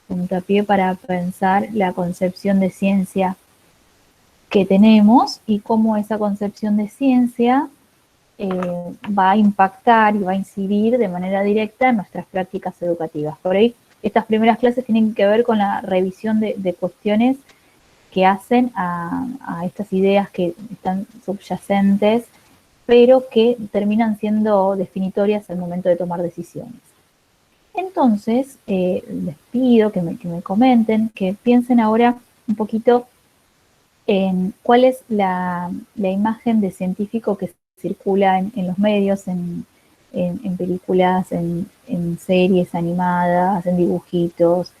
puntapié para pensar la concepción de ciencia que tenemos y cómo esa concepción de ciencia va a impactar y va a incidir de manera directa en nuestras prácticas educativas. Por ahí, estas primeras clases tienen que ver con la revisión de cuestiones que hacen a estas ideas que están subyacentes, pero que terminan siendo definitorias al momento de tomar decisiones. Entonces, les pido que me comenten, que piensen ahora un poquito en cuál es la imagen de científico que circula en los medios, en películas, en series animadas, en dibujitos,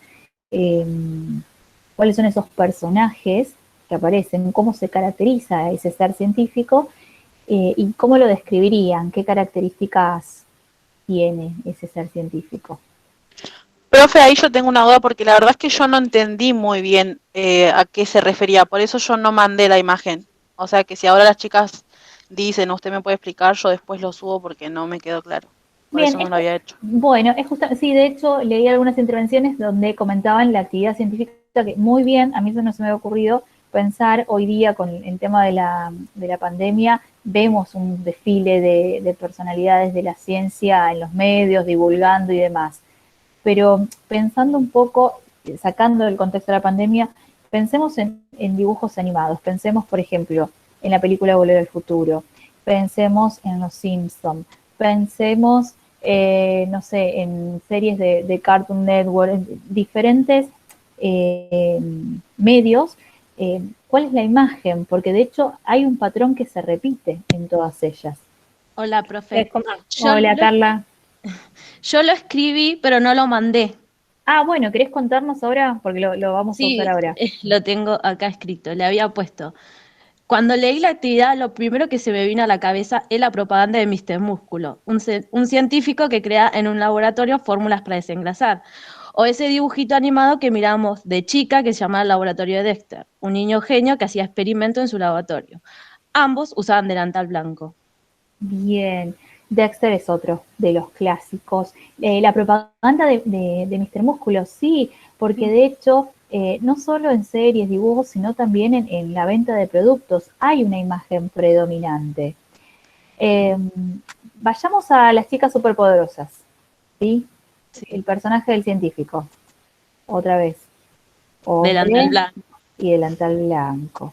cuáles son esos personajes que aparecen, cómo se caracteriza ese ser científico y cómo lo describirían, qué características tiene ese ser científico. Profe, ahí yo tengo una duda porque la verdad es que yo no entendí muy bien a qué se refería, por eso yo no mandé la imagen. O sea que si ahora las chicas dicen, usted me puede explicar, yo después lo subo porque no me quedó claro. Por Bien, eso no lo había hecho. bueno, es justo, sí, de hecho leí algunas intervenciones donde comentaban la actividad científica, que muy bien, a mí eso no se me había ocurrido pensar hoy día con el tema de la pandemia, vemos un desfile de personalidades de la ciencia en los medios, divulgando y demás. Pero pensando un poco, sacando del contexto de la pandemia, pensemos en dibujos animados, pensemos, por ejemplo, en la película Volver al Futuro, pensemos en Los Simpsons, pensemos, no sé, en series de Cartoon Network, en diferentes eh, medios. ¿Cuál es la imagen? Porque de hecho hay un patrón que se repite en todas ellas. Hola, profe. Hola, Carla. Yo lo escribí, pero no lo mandé. Ah, bueno, ¿querés contarnos ahora? Porque lo vamos a usar Sí, ahora. lo tengo acá escrito, le había puesto. Cuando leí la actividad, lo primero que se me vino a la cabeza es la propaganda de Mr. Músculo, un científico que crea en un laboratorio fórmulas para desengrasar. O ese dibujito animado que miramos de chica que se llamaba el laboratorio de Dexter, un niño genio que hacía experimentos en su laboratorio. Ambos usaban delantal blanco. Bien. Dexter es otro de los clásicos. La propaganda de Mr. Músculo, sí, porque de hecho, no solo en series, dibujos, sino también en la venta de productos hay una imagen predominante. Eh, Vayamos a las chicas superpoderosas, ¿sí? Sí. El personaje del científico, otra vez. Delantal Hombre blanco. y delantal blanco.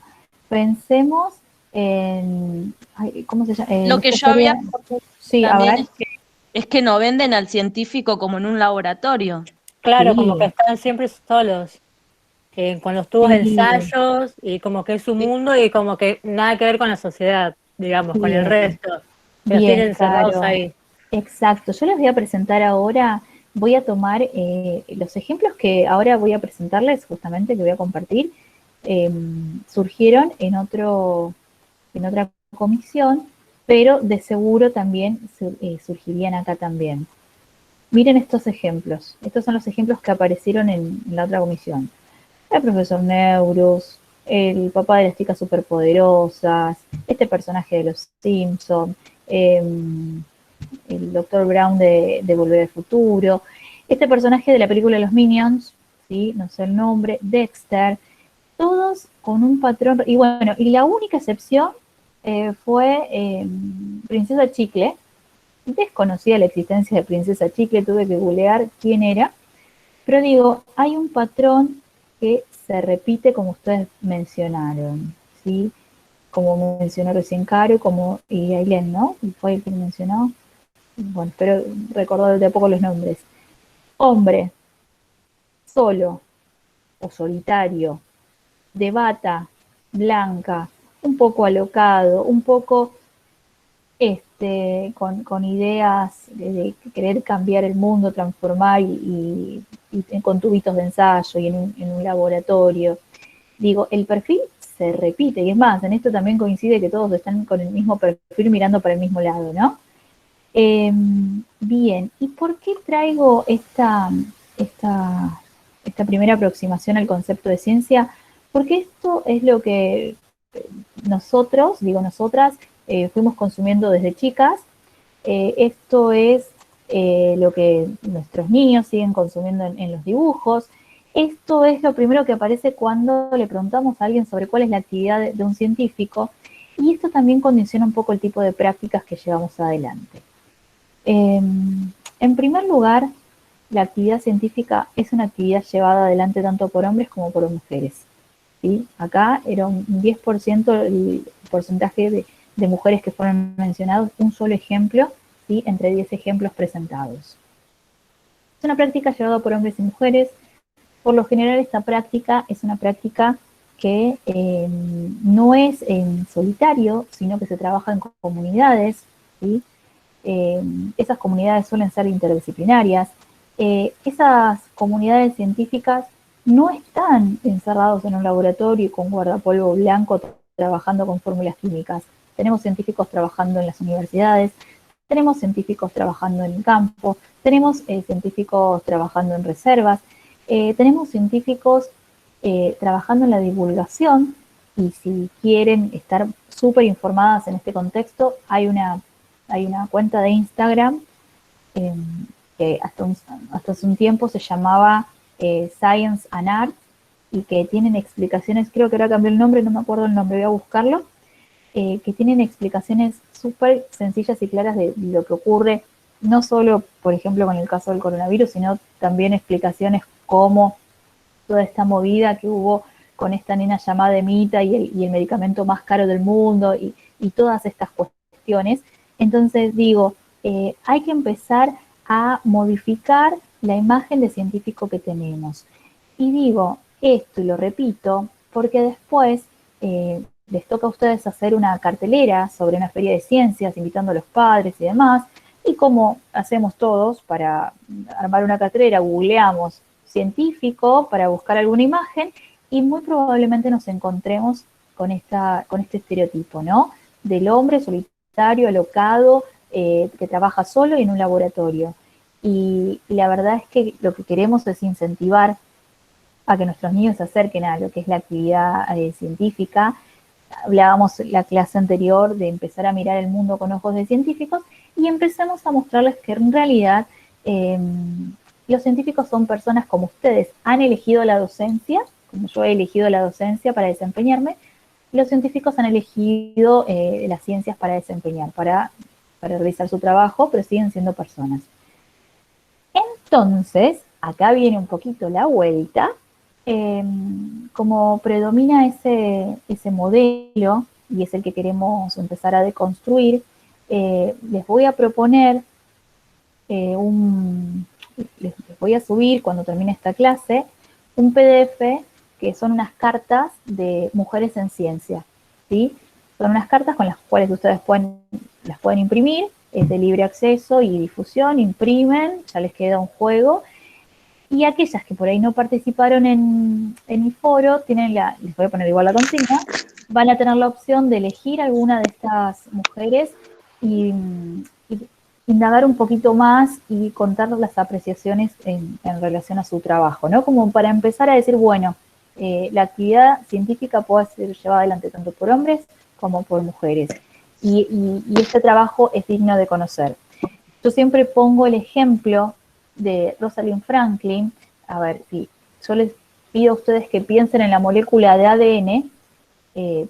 Pensemos en, ay, ¿cómo se llama? En Lo que esta yo había serie. Sí, a también ver. es que no venden al científico como en un laboratorio. Claro, como que Sí, están siempre solos, con los tubos de sí, ensayos y como que es su Sí. mundo y como que nada que ver con la sociedad, digamos, con el bien, resto. Los bien, tienen encerrados Caro. ahí. Exacto. Yo les voy a presentar ahora, voy a tomar los ejemplos que ahora voy a presentarles, justamente que voy a compartir, eh, surgieron en otra comisión, pero de seguro también surgirían acá también. Miren estos ejemplos. Estos son los ejemplos que aparecieron en la otra comisión. El profesor Neurus, el papá de las chicas superpoderosas, este personaje de los Simpsons, el doctor Brown de Volver al Futuro, este personaje de la película de los Minions, ¿sí? No sé el nombre, Dexter, todos con un patrón. Y bueno, y la única excepción fue Princesa Chicle. Desconocía la existencia de Princesa Chicle, tuve que googlear quién era, pero digo, hay un patrón que se repite como ustedes mencionaron, ¿sí? Como mencionó recién Caro y Ailén, ¿no? Y fue el que mencionó. Bueno, espero recordar de a poco los nombres. Hombre, solo o solitario, de bata, blanca, un poco alocado, un poco con ideas de querer cambiar el mundo, transformar y con tubitos de ensayo y en un laboratorio. Digo, el perfil se repite, y es más, en esto también coincide que todos están con el mismo perfil mirando para el mismo lado, ¿no? Bien, ¿y por qué traigo esta primera aproximación al concepto de ciencia? Porque esto es lo que nosotros, digo nosotras, fuimos consumiendo desde chicas. Esto es lo que nuestros niños siguen consumiendo en los dibujos. Esto es lo primero que aparece cuando le preguntamos a alguien sobre cuál es la actividad de un científico, y esto también condiciona un poco el tipo de prácticas que llevamos adelante. En primer lugar, la actividad científica es una actividad llevada adelante tanto por hombres como por mujeres, ¿sí? Acá era un 10% el porcentaje de mujeres que fueron mencionados, un solo ejemplo, ¿sí? Entre 10 ejemplos presentados. Es una práctica llevada por hombres y mujeres. Por lo general, esta práctica es una práctica que no es en solitario, sino que se trabaja en comunidades, ¿sí? Esas comunidades suelen ser interdisciplinarias. Esas comunidades científicas no están encerrados en un laboratorio con guardapolvo blanco trabajando con fórmulas químicas. Tenemos científicos trabajando en las universidades, tenemos científicos trabajando en el campo, tenemos científicos trabajando en reservas, tenemos científicos trabajando en la divulgación, y si quieren estar súper informadas en este contexto, hay una cuenta de Instagram que hasta hace un tiempo se llamaba Science and Art, y que tienen explicaciones, creo que ahora cambió el nombre, no me acuerdo el nombre, voy a buscarlo, que tienen explicaciones súper sencillas y claras de lo que ocurre, no solo, por ejemplo, con el caso del coronavirus, sino también explicaciones como toda esta movida que hubo con esta nena llamada Emita y el medicamento más caro del mundo, y todas estas cuestiones. Entonces digo, hay que empezar a modificar la imagen de científico que tenemos. Y digo esto y lo repito porque después les toca a ustedes hacer una cartelera sobre una feria de ciencias, invitando a los padres y demás, y como hacemos todos para armar una cartelera, googleamos científico para buscar alguna imagen, y muy probablemente nos encontremos con este estereotipo, ¿no? Del hombre solitario, alocado, que trabaja solo y en un laboratorio. Y la verdad es que lo que queremos es incentivar a que nuestros niños se acerquen a lo que es la actividad científica. Hablábamos en la clase anterior de empezar a mirar el mundo con ojos de científicos, y empezamos a mostrarles que en realidad los científicos son personas como ustedes. Han elegido la docencia, como yo he elegido la docencia para desempeñarme. Los científicos han elegido las ciencias para desempeñar, para realizar su trabajo, pero siguen siendo personas. Entonces, acá viene un poquito la vuelta. Como predomina ese modelo, y es el que queremos empezar a deconstruir, les voy a proponer les voy a subir cuando termine esta clase un PDF que son unas cartas de mujeres en ciencia, ¿sí? Son unas cartas con las cuales ustedes las pueden imprimir, es de libre acceso y difusión, imprimen, ya les queda un juego. Y aquellas que por ahí no participaron en el foro, les voy a poner igual la consigna, van a tener la opción de elegir alguna de estas mujeres y indagar un poquito más y contarles las apreciaciones en relación a su trabajo, ¿no? Como para empezar a decir, bueno, la actividad científica puede ser llevada adelante tanto por hombres como por mujeres. Y este trabajo es digno de conocer. Yo siempre pongo el ejemplo de Rosalind Franklin. A ver, si yo les pido a ustedes que piensen en la molécula de ADN,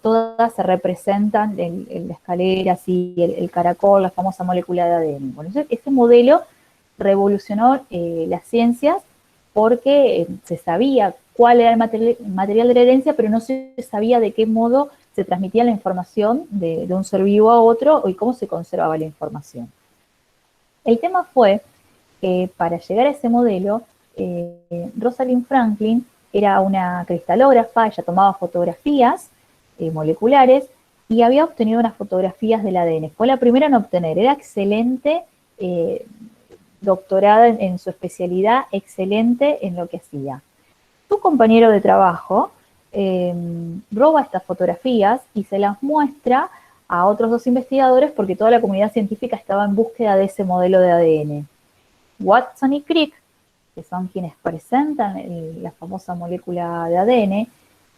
todas se representan en la escalera, así, el caracol, la famosa molécula de ADN. Bueno, ese modelo revolucionó las ciencias porque se sabía cuál era el material de la herencia, pero no se sabía de qué modo se transmitía la información de un ser vivo a otro y cómo se conservaba la información. El tema fue que para llegar a ese modelo, Rosalind Franklin era una cristalógrafa, ella tomaba fotografías moleculares y había obtenido unas fotografías del ADN. Fue la primera en obtener, era excelente, doctorada en su especialidad, excelente en lo que hacía. Su compañero de trabajo roba estas fotografías y se las muestra a otros dos investigadores porque toda la comunidad científica estaba en búsqueda de ese modelo de ADN. Watson y Crick, que son quienes presentan la famosa molécula de ADN,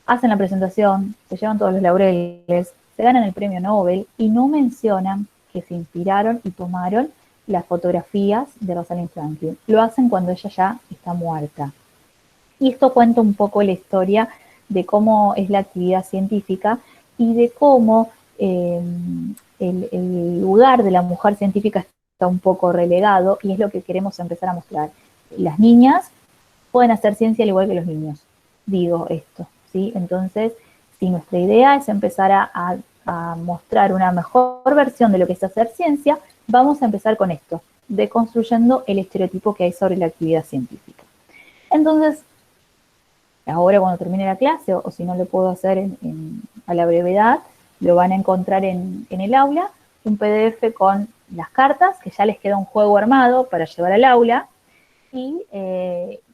hacen la presentación, se llevan todos los laureles, se ganan el premio Nobel y no mencionan que se inspiraron y tomaron las fotografías de Rosalind Franklin. Lo hacen cuando ella ya está muerta. Y esto cuenta un poco la historia de cómo es la actividad científica y de cómo el lugar de la mujer científica está un poco relegado, y es lo que queremos empezar a mostrar. Las niñas pueden hacer ciencia al igual que los niños, digo esto, ¿sí? Entonces, si nuestra idea es empezar a mostrar una mejor versión de lo que es hacer ciencia, vamos a empezar con esto, deconstruyendo el estereotipo que hay sobre la actividad científica. Entonces, ahora cuando termine la clase, o si no lo puedo hacer a la brevedad, lo van a encontrar en el aula, un PDF con las cartas, que ya les queda un juego armado para llevar al aula, y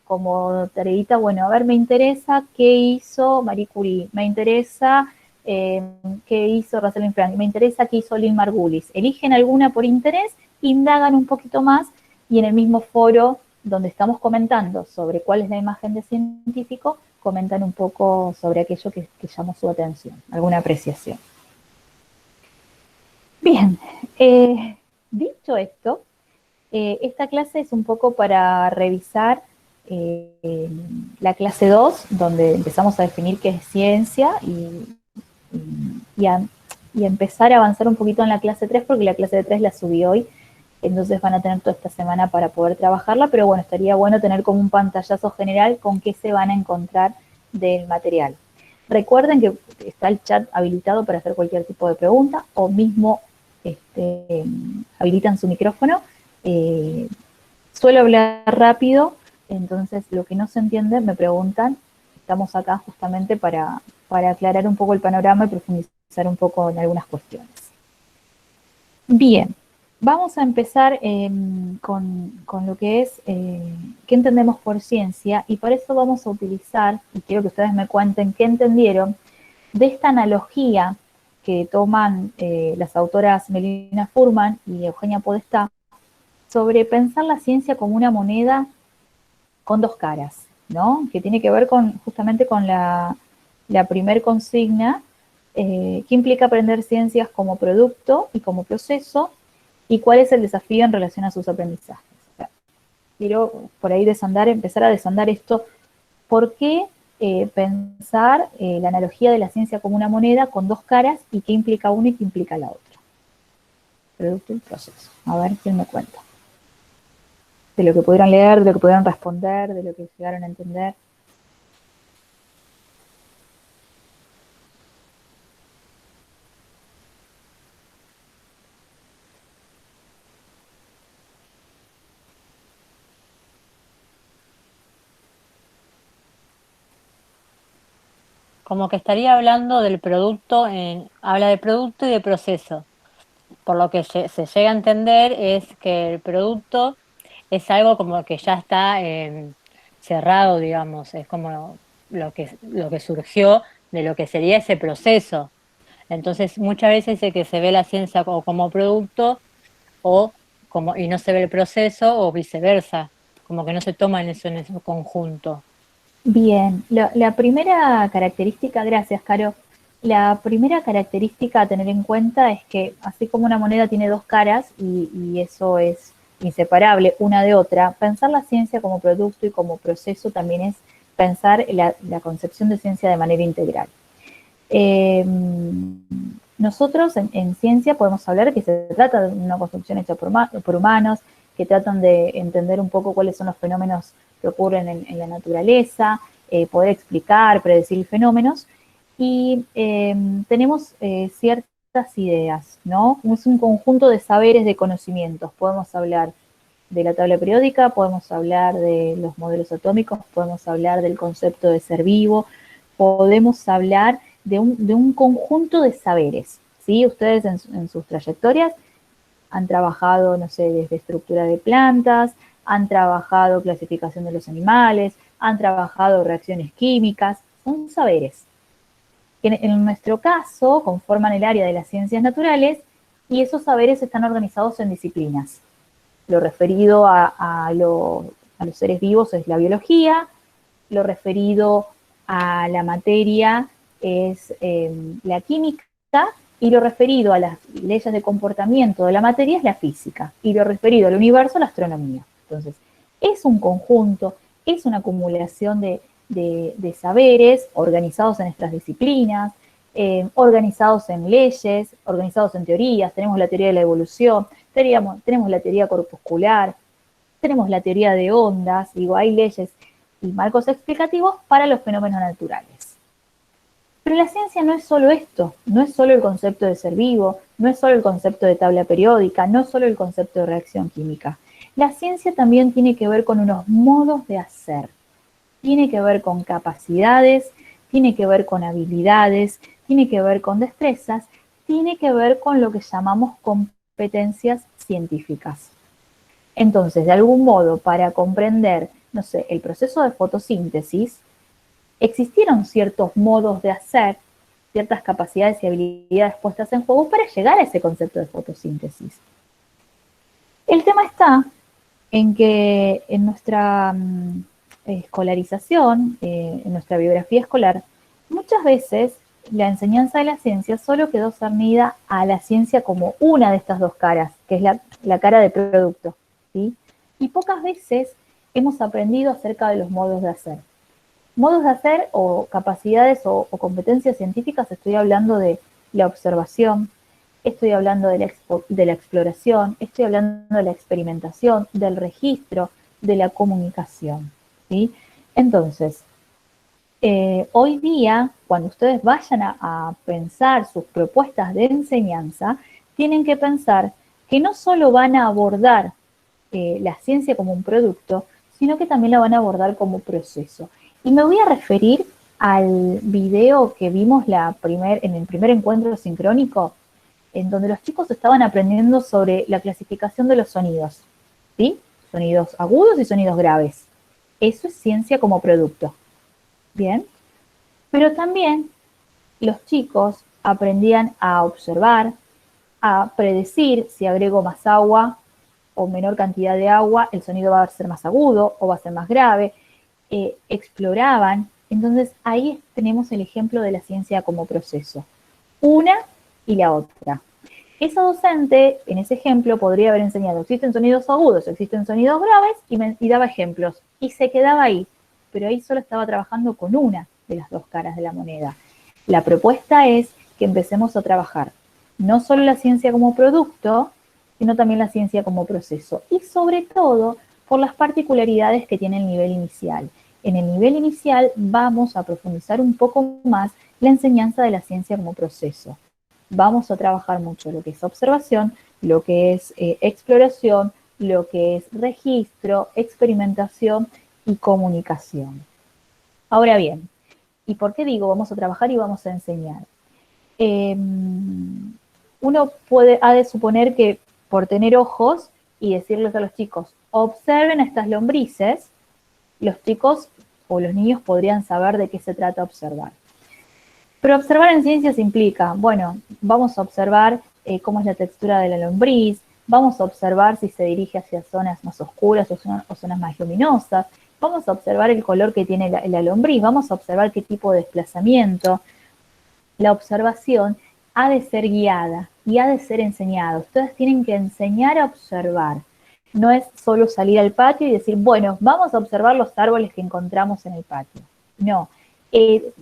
como tareita, bueno, a ver, me interesa qué hizo Marie Curie, me interesa qué hizo Rosalind Franklin, me interesa qué hizo Lynn Margulis. Eligen alguna por interés, indagan un poquito más, y en el mismo foro donde estamos comentando sobre cuál es la imagen de científico, comentan un poco sobre aquello que llamó su atención, alguna apreciación. Bien, dicho esto, esta clase es un poco para revisar la clase 2, donde empezamos a definir qué es ciencia y a empezar a avanzar un poquito en la clase 3, porque la clase 3 la subí hoy, entonces van a tener toda esta semana para poder trabajarla, pero bueno, estaría bueno tener como un pantallazo general con qué se van a encontrar del material. Recuerden que está el chat habilitado para hacer cualquier tipo de pregunta, o mismo habilitan su micrófono. Suelo hablar rápido, entonces lo que no se entiende me preguntan. Estamos acá justamente para aclarar un poco el panorama y profundizar un poco en algunas cuestiones. Bien, vamos a empezar con lo que es qué entendemos por ciencia, y para eso vamos a utilizar, y quiero que ustedes me cuenten qué entendieron de esta analogía que toman las autoras Melina Furman y Eugenia Podestá sobre pensar la ciencia como una moneda con dos caras, ¿no? Que tiene que ver justamente con la primer consigna, que implica aprender ciencias como producto y como proceso, y cuál es el desafío en relación a sus aprendizajes. O sea, quiero por ahí empezar a desandar esto. ¿Por qué pensar la analogía de la ciencia como una moneda con dos caras, y qué implica una y qué implica la otra? Producto y proceso. A ver quién me cuenta. De lo que pudieron leer, de lo que pudieron responder, de lo que llegaron a entender. Como que estaría hablando del producto, habla de producto y de proceso. Por lo que se llega a entender es que el producto es algo como que ya está cerrado, digamos, es como lo que surgió de lo que sería ese proceso. Entonces, muchas veces es que se ve la ciencia como producto y no se ve el proceso, o viceversa, como que no se toma eso en ese conjunto. Bien, la primera característica, gracias, Caro. La primera característica a tener en cuenta es que, así como una moneda tiene dos caras, y eso es inseparable una de otra, pensar la ciencia como producto y como proceso también es pensar la concepción de ciencia de manera integral. Nosotros en ciencia podemos hablar que se trata de una construcción hecha por humanos, que tratan de entender un poco cuáles son los fenómenos que ocurren en la naturaleza, poder explicar, predecir fenómenos, y tenemos ciertas ideas, ¿no? Es un conjunto de saberes, de conocimientos. Podemos hablar de la tabla periódica, podemos hablar de los modelos atómicos, podemos hablar del concepto de ser vivo, podemos hablar de un conjunto de saberes, ¿sí? Ustedes en sus trayectorias han trabajado, no sé, desde estructura de plantas, han trabajado clasificación de los animales, han trabajado reacciones químicas, son saberes que en nuestro caso conforman el área de las ciencias naturales, y esos saberes están organizados en disciplinas. Lo referido a los seres vivos es la biología, lo referido a la materia es la química, Y lo referido a las leyes de comportamiento de la materia es la física. Y lo referido al universo, la astronomía. Entonces, es un conjunto, es una acumulación de saberes organizados en estas disciplinas, organizados en leyes, organizados en teorías. Tenemos la teoría de la evolución, tenemos la teoría corpuscular, tenemos la teoría de ondas. Digo, hay leyes y marcos explicativos para los fenómenos naturales. Pero la ciencia no es solo esto, no es solo el concepto de ser vivo, no es solo el concepto de tabla periódica, no es solo el concepto de reacción química. La ciencia también tiene que ver con unos modos de hacer, tiene que ver con capacidades, tiene que ver con habilidades, tiene que ver con destrezas, tiene que ver con lo que llamamos competencias científicas. Entonces, de algún modo, para comprender, no sé, el proceso de fotosíntesis, existieron ciertos modos de hacer, ciertas capacidades y habilidades puestas en juego para llegar a ese concepto de fotosíntesis. El tema está en que en nuestra escolarización, en nuestra biografía escolar, muchas veces la enseñanza de la ciencia solo quedó cernida a la ciencia como una de estas dos caras, que es la cara de producto, ¿sí? Y pocas veces hemos aprendido acerca de los modos de hacer. Modos de hacer o capacidades o competencias científicas, estoy hablando de la observación, estoy hablando de la exploración, estoy hablando de la experimentación, del registro, de la comunicación, ¿sí? Entonces, hoy día, cuando ustedes vayan a pensar sus propuestas de enseñanza, tienen que pensar que no solo van a abordar la ciencia como un producto, sino que también la van a abordar como proceso. Y me voy a referir al video que vimos en el primer encuentro sincrónico, en donde los chicos estaban aprendiendo sobre la clasificación de los sonidos, ¿sí? Sonidos agudos y sonidos graves. Eso es ciencia como producto. Bien. Pero también los chicos aprendían a observar, a predecir si agrego más agua o menor cantidad de agua, el sonido va a ser más agudo o va a ser más grave. Exploraban. Entonces ahí tenemos el ejemplo de la ciencia como proceso. Una y la otra. Esa docente, en ese ejemplo, podría haber enseñado, existen sonidos agudos, existen sonidos graves, y daba ejemplos. Y se quedaba ahí, pero ahí solo estaba trabajando con una de las dos caras de la moneda. La propuesta es que empecemos a trabajar no solo la ciencia como producto, sino también la ciencia como proceso. Y sobre todo, por las particularidades que tiene el nivel inicial. En el nivel inicial vamos a profundizar un poco más la enseñanza de la ciencia como proceso. Vamos a trabajar mucho lo que es observación, lo que es exploración, lo que es registro, experimentación y comunicación. Ahora bien, ¿y por qué digo vamos a trabajar y vamos a enseñar? Uno ha de suponer que por tener ojos y decirles a los chicos, observen estas lombrices, los chicos o los niños podrían saber de qué se trata observar. Pero observar en ciencias implica, bueno, vamos a observar cómo es la textura de la lombriz, vamos a observar si se dirige hacia zonas más oscuras o zonas más luminosas, vamos a observar el color que tiene la lombriz, vamos a observar qué tipo de desplazamiento. La observación ha de ser guiada y ha de ser enseñada. Ustedes tienen que enseñar a observar. No es solo salir al patio y decir, bueno, vamos a observar los árboles que encontramos en el patio. No.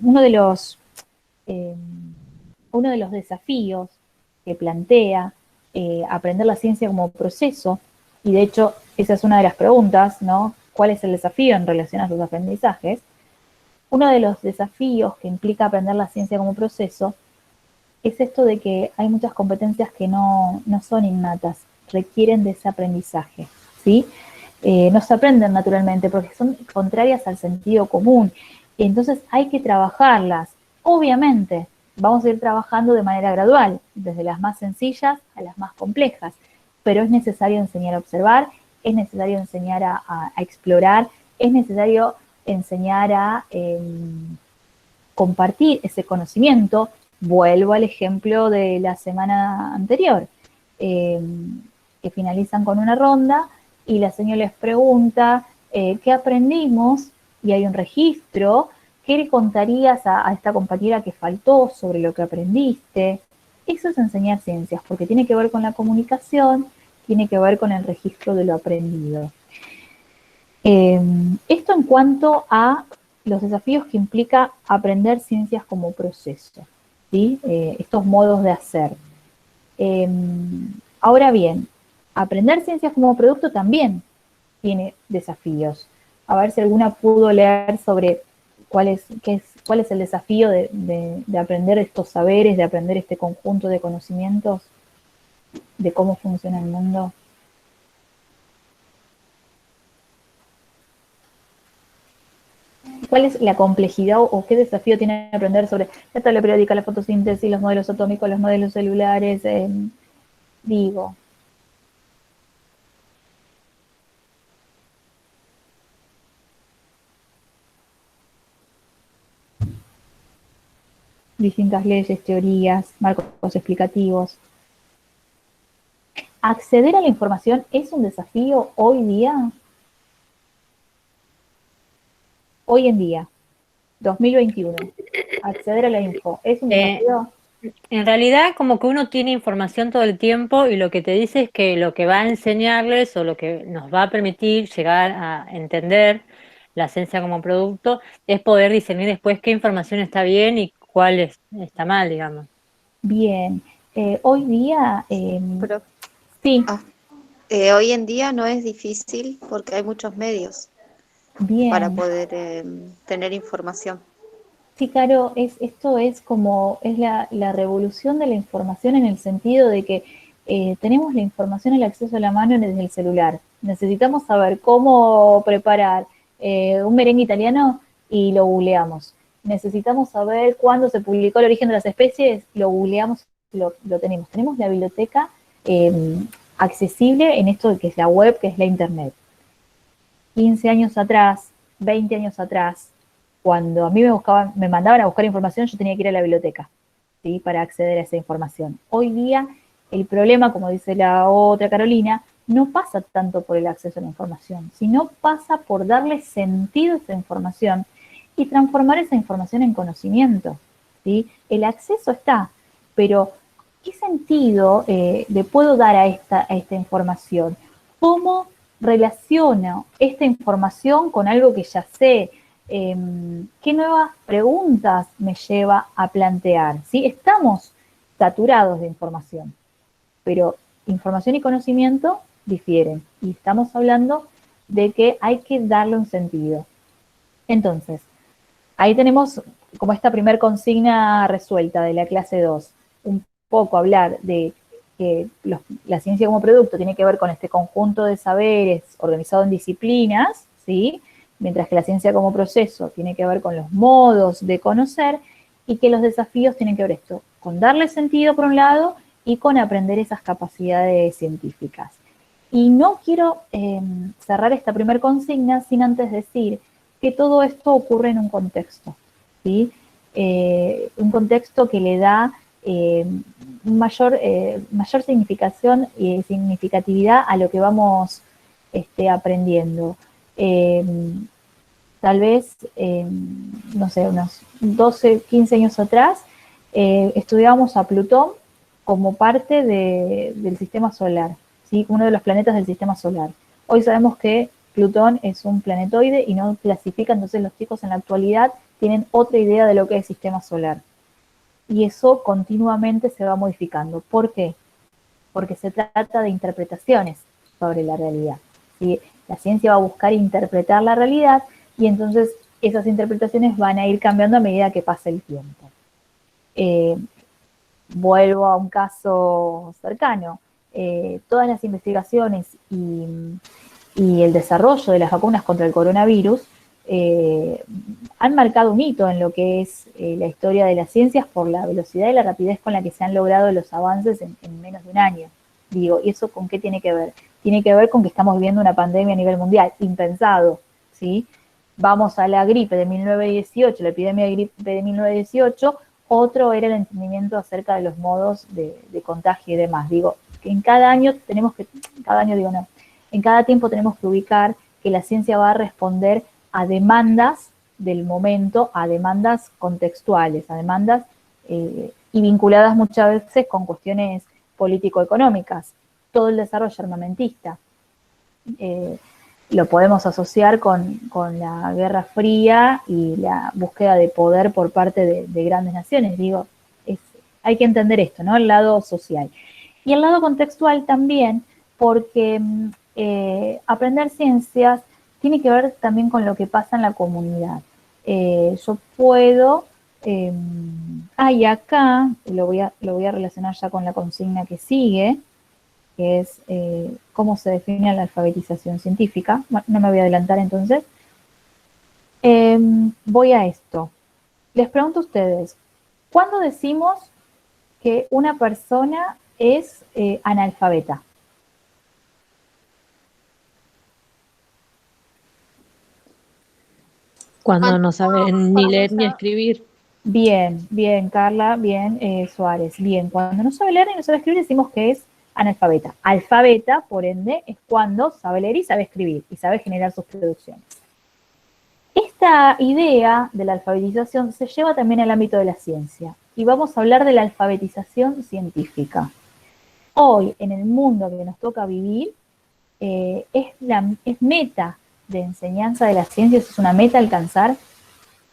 Uno de los desafíos que plantea aprender la ciencia como proceso, y de hecho esa es una de las preguntas, ¿no? ¿Cuál es el desafío en relación a sus aprendizajes? Uno de los desafíos que implica aprender la ciencia como proceso es esto de que hay muchas competencias que no son innatas, requieren de ese aprendizaje, ¿sí? No se aprenden naturalmente porque son contrarias al sentido común, y entonces hay que trabajarlas. Obviamente, vamos a ir trabajando de manera gradual, desde las más sencillas a las más complejas, pero es necesario enseñar a observar, es necesario enseñar a explorar, es necesario enseñar a compartir ese conocimiento. Vuelvo al ejemplo de la semana anterior, que finalizan con una ronda y la señora les pregunta ¿qué aprendimos? Y hay un registro. ¿Qué le contarías a esta compañera que faltó sobre lo que aprendiste? Eso es enseñar ciencias, porque tiene que ver con la comunicación, tiene que ver con el registro de lo aprendido. Esto en cuanto a los desafíos que implica aprender ciencias como proceso, ¿sí? Estos modos de hacer. Ahora bien, aprender ciencias como producto también tiene desafíos. A ver si alguna pudo leer sobre cuál es el desafío de aprender estos saberes, de aprender este conjunto de conocimientos, de cómo funciona el mundo. ¿Cuál es la complejidad o qué desafío tiene aprender sobre la tabla periódica, la fotosíntesis, los modelos atómicos, los modelos celulares? Digo, distintas leyes, teorías, marcos explicativos. ¿Acceder a la información es un desafío hoy día? Hoy en día, 2021, acceder a la info, ¿es un desafío? En realidad, como que uno tiene información todo el tiempo y lo que te dice es que lo que va a enseñarles o lo que nos va a permitir llegar a entender la ciencia como producto es poder discernir después qué información está bien y cuál está mal, digamos. Bien, hoy día, Pero sí, hoy en día no es difícil porque hay muchos medios para bien. poder tener información. Sí, Caro, esto es como, es la revolución de la información en el sentido de que tenemos la información, el acceso a la mano desde el celular. Necesitamos saber cómo preparar un merengue italiano y lo googleamos. Necesitamos saber cuándo se publicó el origen de las especies, lo googleamos y lo tenemos. Tenemos la biblioteca accesible en esto de que es la web, que es la internet. 15 años atrás, 20 años atrás, cuando a mí me mandaban a buscar información, yo tenía que ir a la biblioteca, ¿sí? Para acceder a esa información. Hoy día, el problema, como dice la otra Carolina, no pasa tanto por el acceso a la información, sino pasa por darle sentido a esa información y transformar esa información en conocimiento, ¿sí? El acceso está, pero ¿qué sentido le puedo dar a esta información? ¿Cómo relaciono esta información con algo que ya sé? ¿Qué nuevas preguntas me lleva a plantear? ¿Sí? Estamos saturados de información, pero información y conocimiento difieren. Y estamos hablando de que hay que darle un sentido. Entonces, ahí tenemos como esta primer consigna resuelta de la clase 2. Un poco hablar de que la ciencia como producto tiene que ver con este conjunto de saberes organizado en disciplinas, ¿sí? Mientras que la ciencia como proceso tiene que ver con los modos de conocer y que los desafíos tienen que ver esto, con darle sentido por un lado y con aprender esas capacidades científicas. Y no quiero cerrar esta primer consigna sin antes decir que todo esto ocurre en un contexto, ¿sí? Un contexto que le da mayor significación y significatividad a lo que vamos aprendiendo. Tal vez, no sé, unos 12, 15 años atrás, estudiábamos a Plutón como parte del sistema solar, ¿sí? Uno de los planetas del sistema solar. Hoy sabemos que Plutón es un planetoide y no clasifica, entonces los chicos en la actualidad tienen otra idea de lo que es sistema solar. Y eso continuamente se va modificando. ¿Por qué? Porque se trata de interpretaciones sobre la realidad, ¿sí? La ciencia va a buscar interpretar la realidad y entonces esas interpretaciones van a ir cambiando a medida que pasa el tiempo. Vuelvo a un caso cercano. Todas las investigaciones y el desarrollo de las vacunas contra el coronavirus han marcado un hito en lo que es la historia de las ciencias por la velocidad y la rapidez con la que se han logrado los avances en menos de un año. Digo, ¿y eso con qué tiene que ver? Tiene que ver con que estamos viviendo una pandemia a nivel mundial, impensado, ¿sí? Vamos a la gripe de 1918, la epidemia de gripe de 1918, otro era el entendimiento acerca de los modos de contagio y demás. Digo, que en cada año en cada tiempo tenemos que ubicar que la ciencia va a responder a demandas del momento, a demandas contextuales, a demandas y vinculadas muchas veces con cuestiones político-económicas. Todo el desarrollo armamentista lo podemos asociar con la Guerra Fría y la búsqueda de poder por parte de grandes naciones. Digo, hay que entender esto, ¿no? El lado social. Y el lado contextual también, porque aprender ciencias tiene que ver también con lo que pasa en la comunidad. Yo puedo, y acá lo voy a relacionar ya con la consigna que sigue, que es cómo se define la alfabetización científica. Bueno, no me voy a adelantar entonces. Voy a esto. Les pregunto a ustedes, ¿cuándo decimos que una persona es analfabeta? Cuando no saben ni leer ni escribir. Bien, bien, Carla, bien, Suárez. Bien, cuando no sabe leer y no sabe escribir decimos que es analfabeta. Alfabeta, por ende, es cuando sabe leer y sabe escribir y sabe generar sus producciones. Esta idea de la alfabetización se lleva también al ámbito de la ciencia y vamos a hablar de la alfabetización científica. Hoy, en el mundo que nos toca vivir, es meta de enseñanza de las ciencias, es una meta alcanzar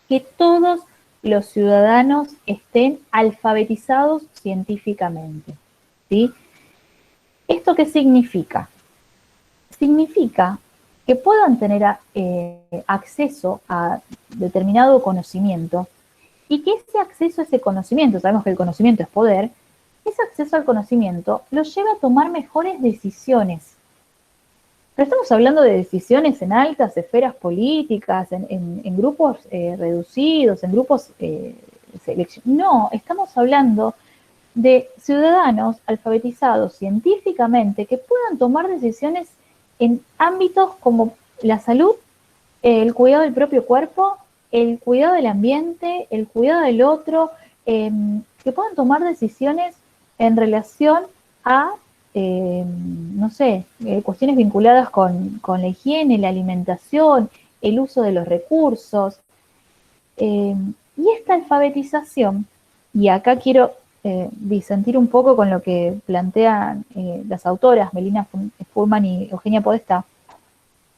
que todos los ciudadanos estén alfabetizados científicamente, ¿sí? ¿Esto qué significa? Significa que puedan tener acceso a determinado conocimiento y que ese acceso a ese conocimiento, sabemos que el conocimiento es poder, ese acceso al conocimiento los lleva a tomar mejores decisiones. Pero estamos hablando de decisiones en altas esferas políticas, en grupos reducidos, en grupos no, estamos hablando de ciudadanos alfabetizados científicamente que puedan tomar decisiones en ámbitos como la salud, el cuidado del propio cuerpo, el cuidado del ambiente, el cuidado del otro, que puedan tomar decisiones en relación a, no sé, cuestiones vinculadas con la higiene, la alimentación, el uso de los recursos. Y esta alfabetización, y acá quiero disentir un poco con lo que plantean las autoras, Melina Furman y Eugenia Podestá.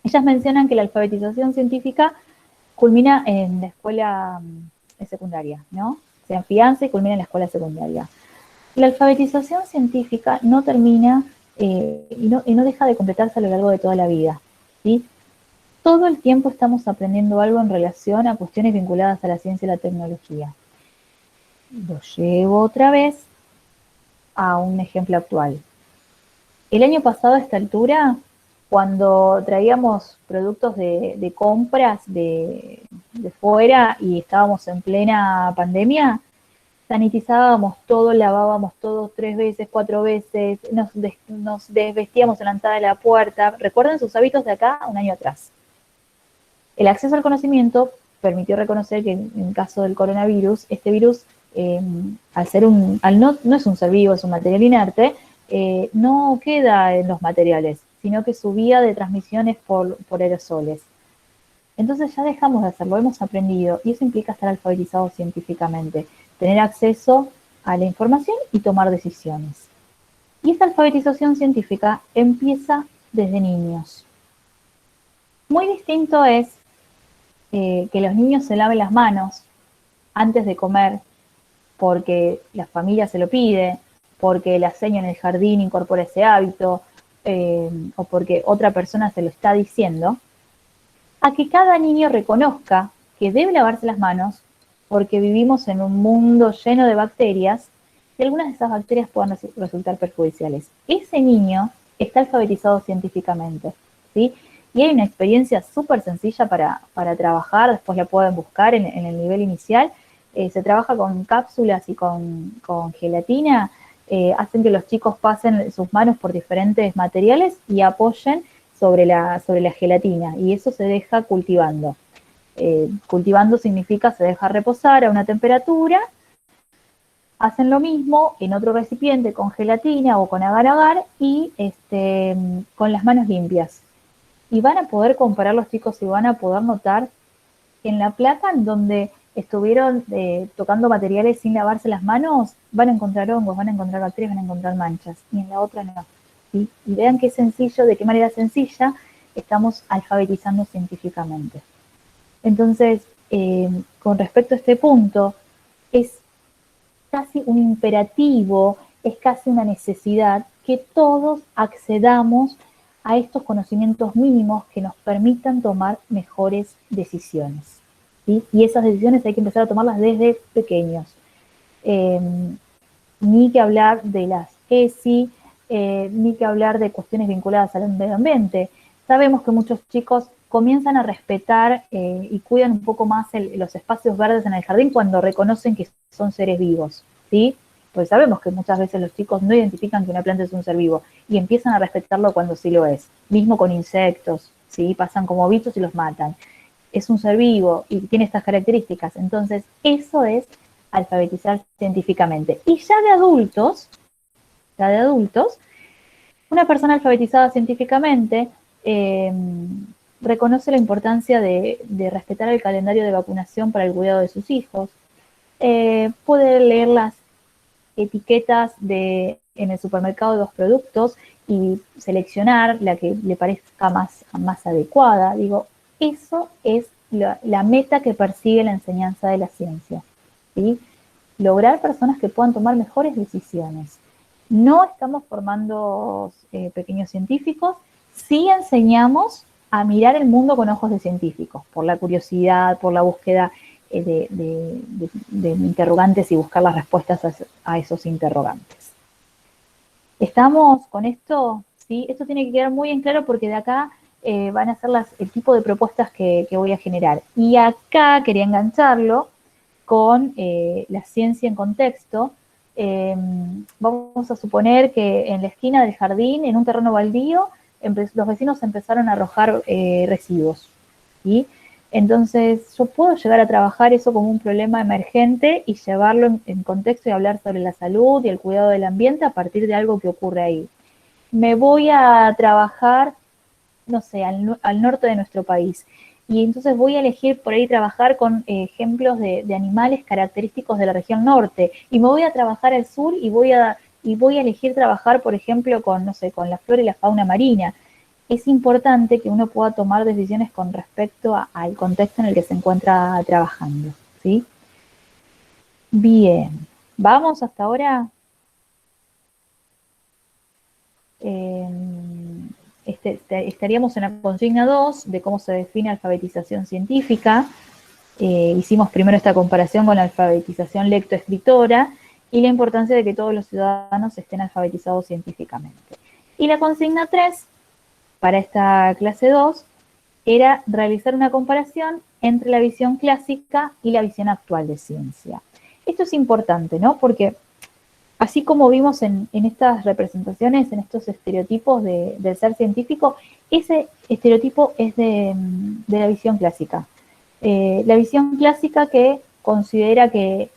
Ellas mencionan que la alfabetización científica culmina en la escuela secundaria, ¿no? Se afianza y culmina en la escuela secundaria. La alfabetización científica no termina y no deja de completarse a lo largo de toda la vida, ¿sí? Todo el tiempo estamos aprendiendo algo en relación a cuestiones vinculadas a la ciencia y la tecnología. Lo llevo otra vez a un ejemplo actual. El año pasado a esta altura, cuando traíamos productos de compras de fuera y estábamos en plena pandemia, sanitizábamos todo, lavábamos todo 3 veces, 4 veces, nos desvestíamos en la entrada de la puerta. Recuerden sus hábitos de acá un año atrás. El acceso al conocimiento permitió reconocer que en caso del coronavirus, este virus, no es un ser vivo, es un material inerte, no queda en los materiales, sino que su vía de transmisión es por aerosoles. Entonces ya dejamos de hacerlo, hemos aprendido, y eso implica estar alfabetizados científicamente, tener acceso a la información y tomar decisiones. Y esta alfabetización científica empieza desde niños. Muy distinto es que los niños se laven las manos antes de comer, porque la familia se lo pide, porque la señora en el jardín incorpora ese hábito, o porque otra persona se lo está diciendo, a que cada niño reconozca que debe lavarse las manos porque vivimos en un mundo lleno de bacterias y algunas de esas bacterias puedan resultar perjudiciales. Ese niño está alfabetizado científicamente, ¿sí? Y hay una experiencia súper sencilla para trabajar, después la pueden buscar en el nivel inicial. Se trabaja con cápsulas y con gelatina, hacen que los chicos pasen sus manos por diferentes materiales y apoyen sobre la gelatina, y eso se deja cultivando. Cultivando significa se deja reposar a una temperatura, hacen lo mismo en otro recipiente con gelatina o con agar-agar y con las manos limpias. Y van a poder comparar los chicos y van a poder notar que en la placa en donde estuvieron tocando materiales sin lavarse las manos, van a encontrar hongos, van a encontrar bacterias, van a encontrar manchas, y en la otra no. ¿Sí? Y vean qué sencillo, de qué manera sencilla estamos alfabetizando científicamente. Entonces, con respecto a este punto, es casi un imperativo, es casi una necesidad que todos accedamos a estos conocimientos mínimos que nos permitan tomar mejores decisiones. ¿Sí? Y esas decisiones hay que empezar a tomarlas desde pequeños. Ni que hablar de las ESI, ni que hablar de cuestiones vinculadas al medio ambiente. Sabemos que muchos chicos comienzan a respetar y cuidan un poco más los espacios verdes en el jardín cuando reconocen que son seres vivos, ¿sí? Pues sabemos que muchas veces los chicos no identifican que una planta es un ser vivo y empiezan a respetarlo cuando sí lo es. Mismo con insectos, ¿sí? Pasan como bichos y los matan. Es un ser vivo y tiene estas características. Entonces, eso es alfabetizar científicamente. Y ya de adultos, una persona alfabetizada científicamente reconoce la importancia de respetar el calendario de vacunación para el cuidado de sus hijos, puede leer las etiquetas en el supermercado de los productos y seleccionar la que le parezca más adecuada. Digo, eso es la meta que persigue la enseñanza de la ciencia, ¿sí? Lograr personas que puedan tomar mejores decisiones. No estamos formando pequeños científicos, sí enseñamos a mirar el mundo con ojos de científicos, por la curiosidad, por la búsqueda de interrogantes y buscar las respuestas a esos interrogantes. ¿Estamos con esto? ¿Sí? Esto tiene que quedar muy en claro porque de acá van a ser el tipo de propuestas que voy a generar. Y acá quería engancharlo con la ciencia en contexto. Vamos a suponer que en la esquina del jardín, en un terreno baldío, los vecinos empezaron a arrojar residuos, ¿sí? Entonces yo puedo llegar a trabajar eso como un problema emergente y llevarlo en contexto y hablar sobre la salud y el cuidado del ambiente a partir de algo que ocurre ahí. Me voy a trabajar, no sé, al norte de nuestro país. Y entonces voy a elegir por ahí trabajar con ejemplos de animales característicos de la región norte. Y me voy a trabajar al sur y voy a elegir trabajar, por ejemplo, con, no sé, con la flora y la fauna marina. Es importante que uno pueda tomar decisiones con respecto al contexto en el que se encuentra trabajando, ¿sí? Bien, ¿vamos hasta ahora? Estaríamos en la consigna 2 de cómo se define alfabetización científica. Hicimos primero esta comparación con la alfabetización lectoescritora y la importancia de que todos los ciudadanos estén alfabetizados científicamente. Y la consigna 3, para esta clase 2, era realizar una comparación entre la visión clásica y la visión actual de ciencia. Esto es importante, ¿no? Porque así como vimos en estas representaciones, en estos estereotipos del ser científico, ese estereotipo es de la visión clásica. La visión clásica que considera que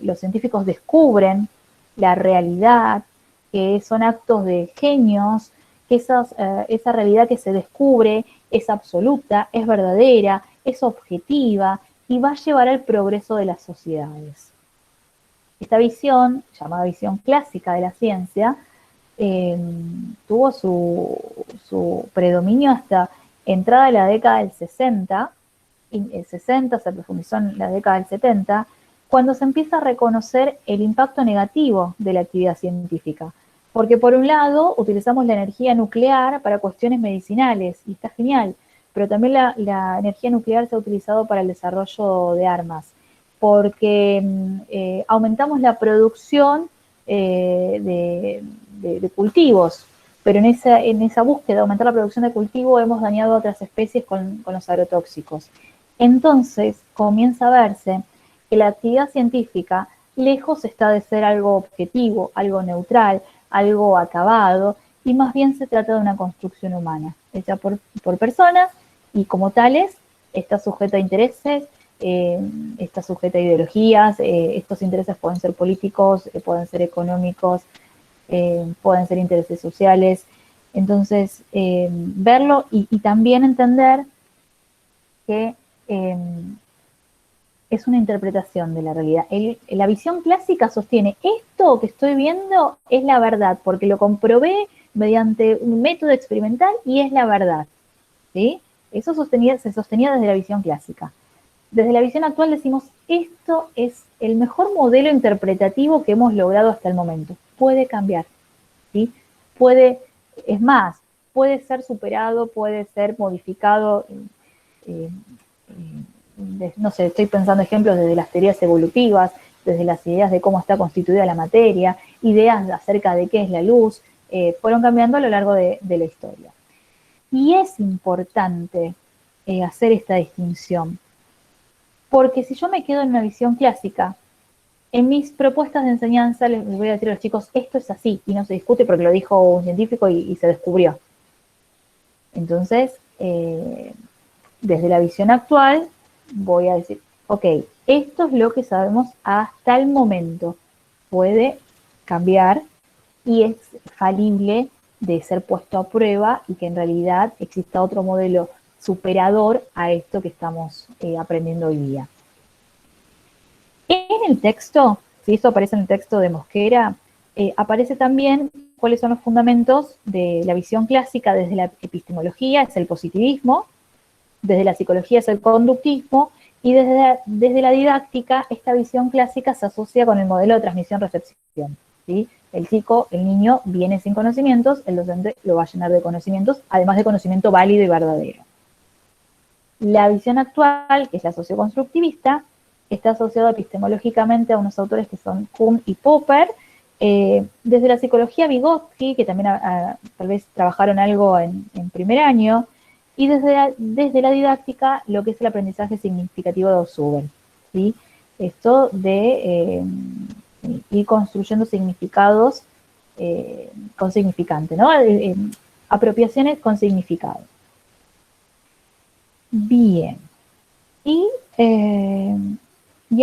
los científicos descubren la realidad, que son actos de genios, que esa realidad que se descubre es absoluta, es verdadera, es objetiva y va a llevar al progreso de las sociedades. Esta visión, llamada visión clásica de la ciencia, tuvo su predominio hasta entrada de la década del 60, y el 60 se profundizó en la década del 70, cuando se empieza a reconocer el impacto negativo de la actividad científica. Porque por un lado utilizamos la energía nuclear para cuestiones medicinales, y está genial, pero también la energía nuclear se ha utilizado para el desarrollo de armas, porque aumentamos la producción de cultivos, pero en esa búsqueda de aumentar la producción de cultivo hemos dañado a otras especies con los agrotóxicos. Entonces comienza a verse que la actividad científica lejos está de ser algo objetivo, algo neutral, algo acabado, y más bien se trata de una construcción humana, hecha por personas y como tales está sujeta a intereses, está sujeta a ideologías, estos intereses pueden ser políticos, pueden ser económicos, pueden ser intereses sociales. Entonces, verlo y también entender que es una interpretación de la realidad. La visión clásica sostiene, esto que estoy viendo es la verdad, porque lo comprobé mediante un método experimental y es la verdad. ¿Sí? Eso se sostenía desde la visión clásica. Desde la visión actual decimos, esto es el mejor modelo interpretativo que hemos logrado hasta el momento. Puede cambiar, ¿sí? Es más, puede ser superado, puede ser modificado. No sé, estoy pensando ejemplos desde las teorías evolutivas, desde las ideas de cómo está constituida la materia, ideas acerca de qué es la luz, fueron cambiando a lo largo de la historia. Y es importante hacer esta distinción, porque si yo me quedo en una visión clásica, en mis propuestas de enseñanza les voy a decir a los chicos, esto es así, y no se discute porque lo dijo un científico y se descubrió. Entonces, desde la visión actual, voy a decir, ok, esto es lo que sabemos hasta el momento. Puede cambiar y es falible de ser puesto a prueba y que en realidad exista otro modelo superador a esto que estamos aprendiendo hoy día. En el texto, si esto aparece en el texto de Mosquera, aparece también cuáles son los fundamentos de la visión clásica desde la epistemología, es el positivismo, desde la psicología es el conductismo, y desde la didáctica, esta visión clásica se asocia con el modelo de transmisión-recepción, ¿sí? El chico, el niño, viene sin conocimientos, el docente lo va a llenar de conocimientos, además de conocimiento válido y verdadero. La visión actual, que es la socioconstructivista, está asociada epistemológicamente a unos autores que son Kuhn y Popper, desde la psicología Vygotsky, que también tal vez trabajaron algo en primer año, y desde la didáctica, lo que es el aprendizaje significativo de Ausubel, ¿sí? Esto de ir construyendo significados con significante, ¿no? Apropiaciones con significado. Bien. Y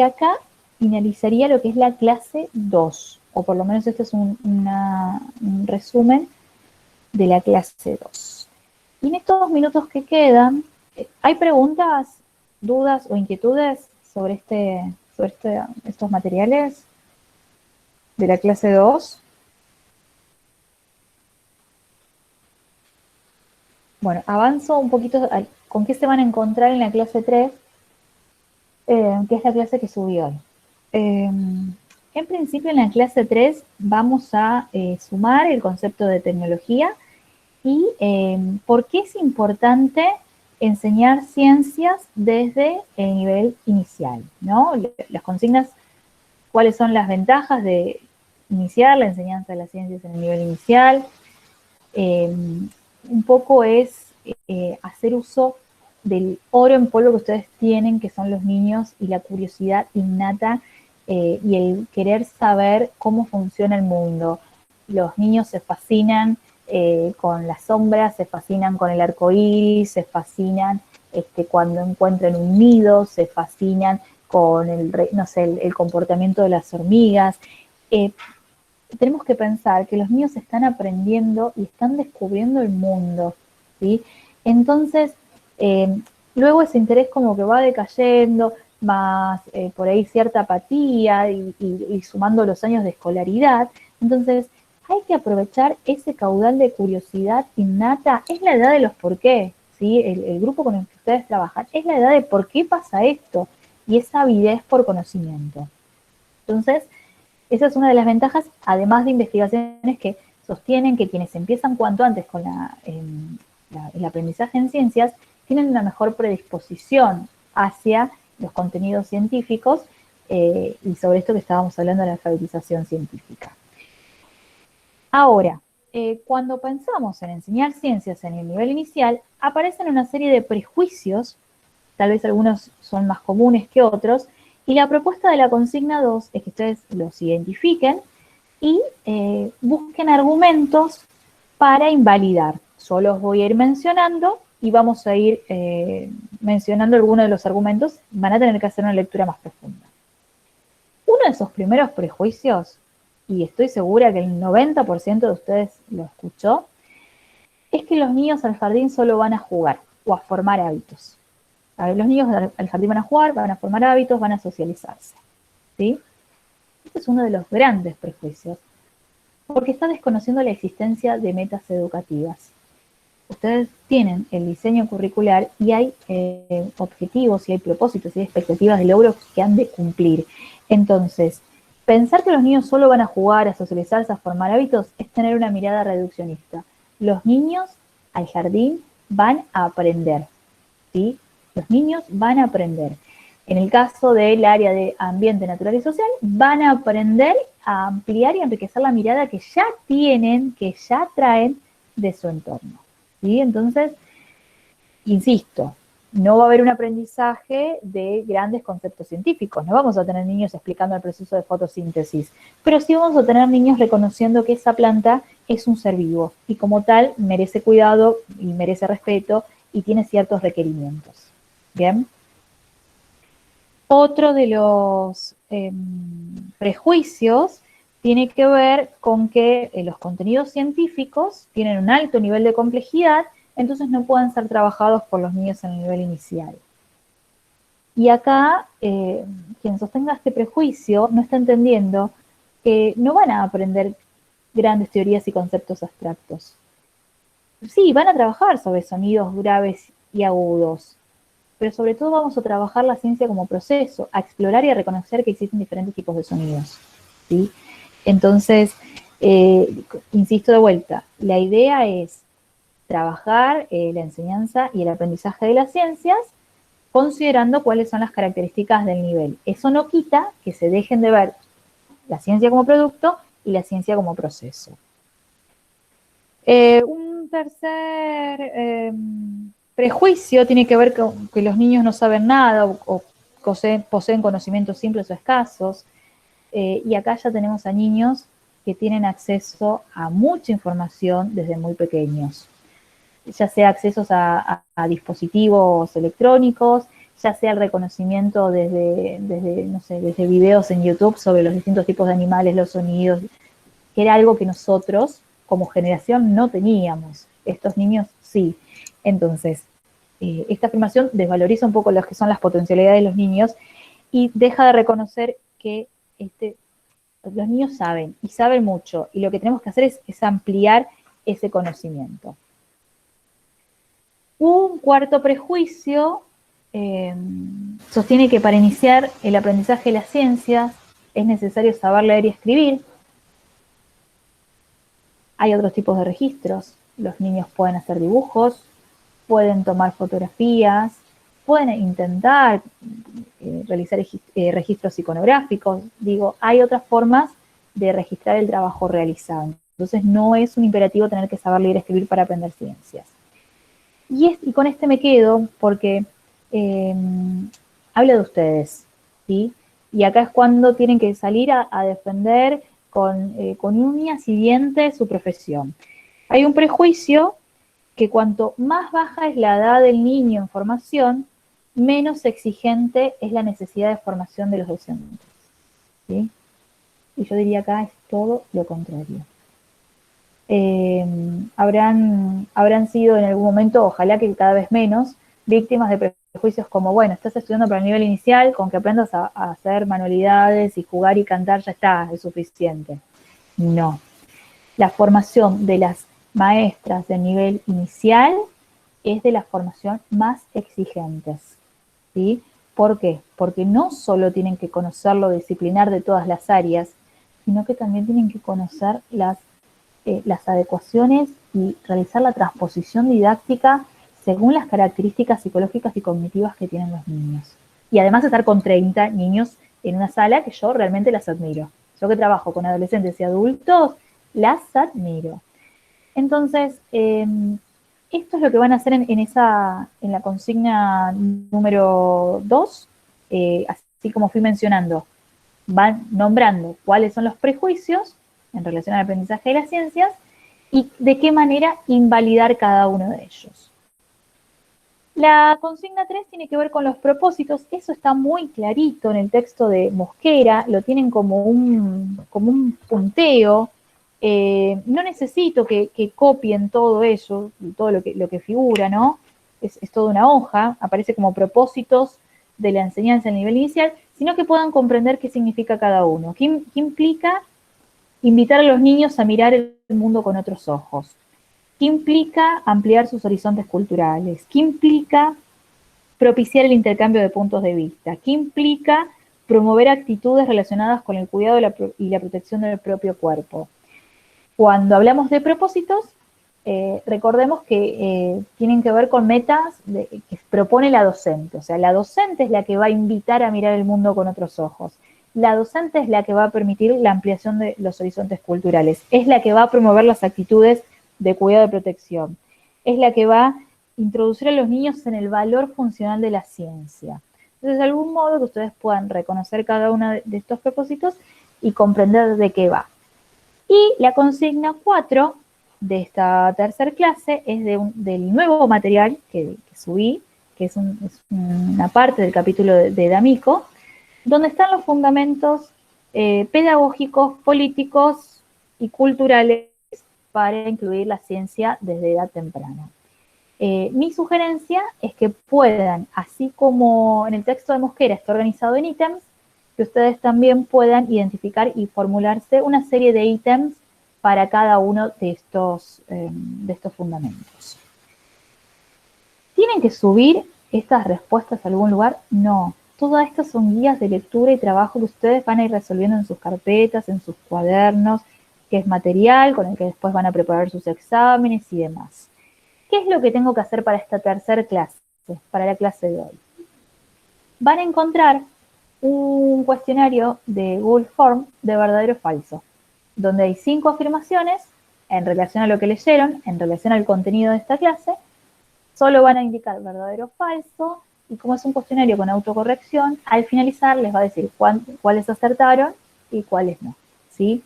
acá finalizaría lo que es la clase 2, o por lo menos este es un resumen de la clase 2. Y en estos minutos que quedan, ¿hay preguntas, dudas o inquietudes sobre estos materiales de la clase 2? Bueno, avanzo un poquito con qué se van a encontrar en la clase 3, que es la clase que subí hoy. En principio, en la clase 3 vamos a sumar el concepto de tecnología y por qué es importante enseñar ciencias desde el nivel inicial, ¿no? Las consignas, cuáles son las ventajas de iniciar la enseñanza de las ciencias en el nivel inicial. Un poco es hacer uso del oro en polvo que ustedes tienen, que son los niños, y la curiosidad innata y el querer saber cómo funciona el mundo. Los niños se fascinan con las sombras, se fascinan con el arco iris, se fascinan cuando encuentran un nido, se fascinan con el comportamiento de las hormigas. Tenemos que pensar que los niños están aprendiendo y están descubriendo el mundo, ¿sí? Entonces, luego ese interés como que va decayendo, más por ahí cierta apatía y sumando los años de escolaridad. Entonces, hay que aprovechar ese caudal de curiosidad innata. Es la edad de los por qué, ¿sí? El grupo con el que ustedes trabajan es la edad de por qué pasa esto y esa avidez por conocimiento. Entonces, esa es una de las ventajas, además de investigaciones que sostienen que quienes empiezan cuanto antes con el aprendizaje en ciencias tienen una mejor predisposición hacia los contenidos científicos y sobre esto que estábamos hablando de la alfabetización científica. Ahora, cuando pensamos en enseñar ciencias en el nivel inicial, aparecen una serie de prejuicios, tal vez algunos son más comunes que otros, y la propuesta de la consigna 2 es que ustedes los identifiquen y busquen argumentos para invalidar. Yo los voy a ir mencionando y vamos a ir mencionando algunos de los argumentos. Van a tener que hacer una lectura más profunda. Uno de esos primeros prejuicios, y estoy segura que el 90% de ustedes lo escuchó, es que los niños al jardín solo van a jugar o a formar hábitos. A ver, los niños al jardín van a jugar, van a formar hábitos, van a socializarse, ¿sí? Este es uno de los grandes prejuicios, porque está desconociendo la existencia de metas educativas. Ustedes tienen el diseño curricular y hay objetivos, y hay propósitos, y hay expectativas de logros que han de cumplir. Entonces, pensar que los niños solo van a jugar, a socializarse, a formar hábitos, es tener una mirada reduccionista. Los niños al jardín van a aprender, ¿sí? Los niños van a aprender. En el caso del área de ambiente natural y social, van a aprender a ampliar y enriquecer la mirada que ya tienen, que ya traen de su entorno, ¿sí? Entonces, insisto, no va a haber un aprendizaje de grandes conceptos científicos, no vamos a tener niños explicando el proceso de fotosíntesis, pero sí vamos a tener niños reconociendo que esa planta es un ser vivo y como tal merece cuidado y merece respeto y tiene ciertos requerimientos. ¿Bien? Otro de los prejuicios tiene que ver con que los contenidos científicos tienen un alto nivel de complejidad, entonces no pueden ser trabajados por los niños en el nivel inicial. Y acá, quien sostenga este prejuicio no está entendiendo que no van a aprender grandes teorías y conceptos abstractos. Sí, van a trabajar sobre sonidos graves y agudos, pero sobre todo vamos a trabajar la ciencia como proceso, a explorar y a reconocer que existen diferentes tipos de sonidos, ¿sí? Entonces, insisto de vuelta, la idea es trabajar la enseñanza y el aprendizaje de las ciencias considerando cuáles son las características del nivel. Eso no quita que se dejen de ver la ciencia como producto y la ciencia como proceso. Un tercer prejuicio tiene que ver con que los niños no saben nada o poseen conocimientos simples o escasos. Y acá ya tenemos a niños que tienen acceso a mucha información desde muy pequeños, ya sea accesos a dispositivos electrónicos, ya sea el reconocimiento desde videos en YouTube sobre los distintos tipos de animales, los sonidos, que era algo que nosotros como generación no teníamos. Estos niños sí. Entonces, esta afirmación desvaloriza un poco lo que son las potencialidades de los niños y deja de reconocer que los niños saben y saben mucho y lo que tenemos que hacer es ampliar ese conocimiento. Un cuarto prejuicio sostiene que para iniciar el aprendizaje de las ciencias es necesario saber leer y escribir. Hay otros tipos de registros. Los niños pueden hacer dibujos, pueden tomar fotografías, pueden intentar realizar registros iconográficos. Digo, hay otras formas de registrar el trabajo realizado. Entonces no es un imperativo tener que saber leer y escribir para aprender ciencias. Y con este me quedo porque habla de ustedes, ¿sí? Y acá es cuando tienen que salir a defender con uñas y dientes su profesión. Hay un prejuicio que cuanto más baja es la edad del niño en formación, menos exigente es la necesidad de formación de los docentes, ¿sí? Y yo diría acá es todo lo contrario. Habrán sido en algún momento, ojalá que cada vez menos, víctimas de prejuicios como, bueno, estás estudiando para el nivel inicial, con que aprendas a hacer manualidades y jugar y cantar ya está, es suficiente. No. La formación de las maestras de nivel inicial es de la formación más exigentes, ¿sí? ¿Por qué? Porque no solo tienen que conocer lo disciplinar de todas las áreas, sino que también tienen que conocer las adecuaciones y realizar la transposición didáctica según las características psicológicas y cognitivas que tienen los niños. Y además estar con 30 niños en una sala que yo realmente las admiro. Yo que trabajo con adolescentes y adultos, las admiro. Entonces, esto es lo que van a hacer en la consigna número 2, así como fui mencionando. Van nombrando cuáles son los prejuicios en relación al aprendizaje de las ciencias y de qué manera invalidar cada uno de ellos. La consigna 3 tiene que ver con los propósitos. Eso está muy clarito en el texto de Mosquera, lo tienen como un punteo. No necesito que copien todo eso, todo lo que figura, ¿no? es toda una hoja, aparece como propósitos de la enseñanza en el nivel inicial, sino que puedan comprender qué significa cada uno. ¿Qué implica invitar a los niños a mirar el mundo con otros ojos? ¿Qué implica ampliar sus horizontes culturales? ¿Qué implica propiciar el intercambio de puntos de vista? ¿Qué implica promover actitudes relacionadas con el cuidado y la protección del propio cuerpo? Cuando hablamos de propósitos, recordemos que tienen que ver con metas que propone la docente. O sea, la docente es la que va a invitar a mirar el mundo con otros ojos. La docente es la que va a permitir la ampliación de los horizontes culturales. Es la que va a promover las actitudes de cuidado y protección. Es la que va a introducir a los niños en el valor funcional de la ciencia. Entonces, de algún modo que ustedes puedan reconocer cada uno de estos propósitos y comprender de qué va. Y la consigna 4 de esta tercer clase es del nuevo material que subí, que es una parte del capítulo de D'Amico, donde están los fundamentos pedagógicos, políticos y culturales para incluir la ciencia desde edad temprana. Mi sugerencia es que puedan, así como en el texto de Mosquera está organizado en ítems, que ustedes también puedan identificar y formularse una serie de ítems para cada uno de estos fundamentos. ¿Tienen que subir estas respuestas a algún lugar? No. Todas estas son guías de lectura y trabajo que ustedes van a ir resolviendo en sus carpetas, en sus cuadernos, que es material con el que después van a preparar sus exámenes y demás. ¿Qué es lo que tengo que hacer para esta tercera clase, para la clase de hoy? Van a encontrar un cuestionario de Google Form de verdadero o falso, donde hay 5 afirmaciones en relación a lo que leyeron, en relación al contenido de esta clase. Solo van a indicar verdadero o falso, y como es un cuestionario con autocorrección, al finalizar les va a decir cuáles acertaron y cuáles no, ¿sí?